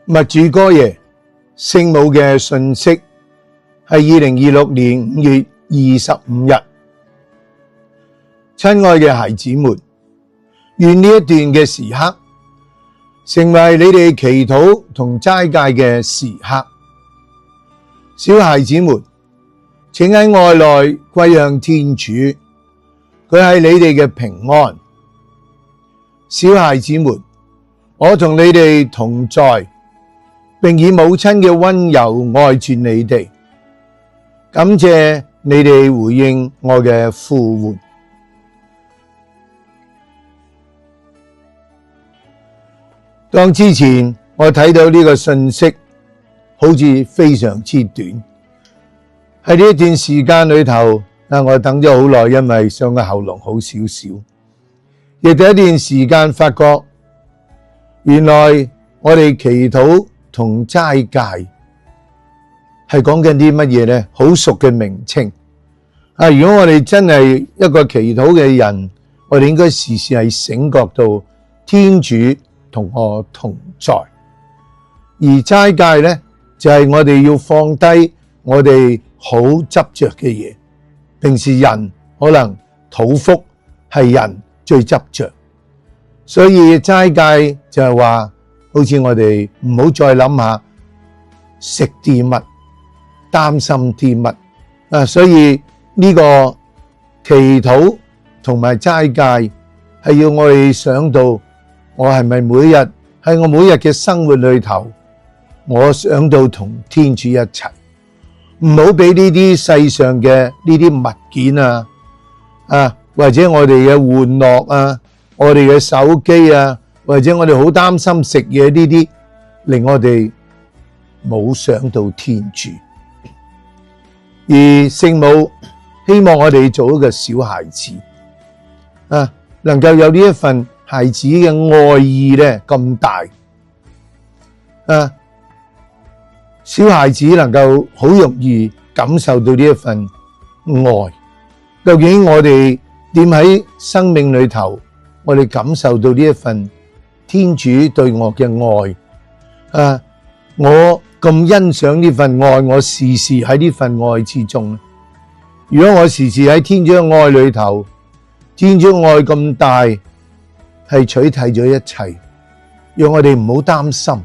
默主哥耶聖母嘅訊息係2026年5月25日。親愛嘅孩子們，願呢一段嘅時刻成為你哋祈禱同齋戒嘅時刻。小孩子們，請喺愛內歸向天主，佢係你哋嘅平安。小孩子們，我同你哋同在，並以母親嘅溫柔愛住你哋。感謝你哋回應我嘅呼喚。當之前我睇到呢個信息，好似非常之短。喺呢一段時間裏頭，我等咗好耐，因為上個喉嚨好少少。亦第一段時間發覺，原來我哋祈禱同齋戒係講緊啲乜嘢呢？好熟嘅名稱。如果我哋真係一個祈禱嘅人，我哋應該時時係醒覺到天主同我同在。而齋戒呢，就係我哋要放低我哋好執着嘅嘢。平時人可能肚腹係人最執着，所以齋戒就係話，好似我哋唔好再諗下食啲乜，擔心啲乜。所以呢個祈禱同埋齋戒係要我哋想到，我係咪每日喺我每日嘅生活裏頭，我想到同天主一齊，唔好俾呢啲世上嘅呢啲物件或者我哋嘅玩樂我哋嘅手機或者我哋好擔心食嘢呢啲，令我哋冇想到天主。而聖母希望我哋做一個小孩子能夠有呢一份孩子嘅愛意咧咁大小孩子能夠好容易感受到呢一份愛。究竟我哋點喺生命裏頭，我哋感受到呢一份天主對我嘅愛我咁欣賞呢份愛，我時時喺呢份愛之中。如果我時時喺天主嘅愛裏頭，天主愛咁大，係取替咗一切，讓我哋唔好擔心，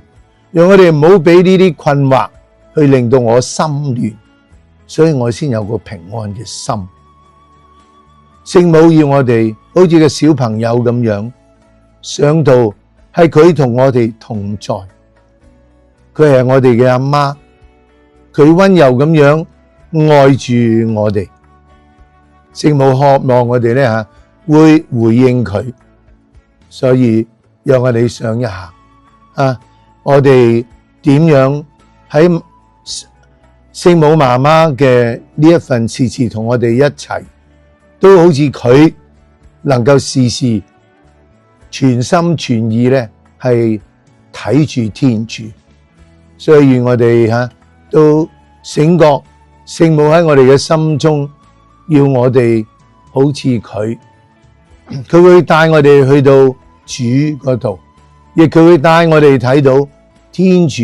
讓我哋唔好俾呢啲困惑去令到我心亂，所以我先有個平安嘅心。聖母要我哋好似個小朋友咁樣，想到係佢同我哋同在，佢係我哋嘅阿媽，佢溫柔咁樣愛住我哋。聖母渴望我哋咧會回應佢，所以讓我哋想一下我哋點樣喺聖母媽媽嘅呢一份時時同我哋一齊，都好似佢能夠時時全心全意咧係睇住天主。所以願我哋都醒覺聖母喺我哋嘅心中，要我哋好似佢會帶我哋去到主嗰度，亦佢會帶我哋睇到天主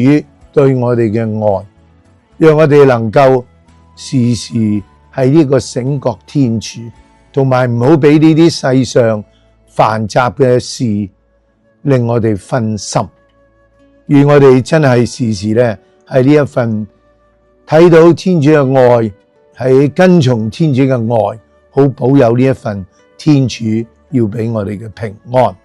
對我哋嘅愛，讓我哋能夠時時係呢個醒覺天主，同埋唔好俾呢啲世上繁雜嘅事令我哋分心。願我哋真係時時咧係呢一份睇到天主嘅愛，係跟從天主嘅愛，好保有呢一份天主要俾我哋嘅平安。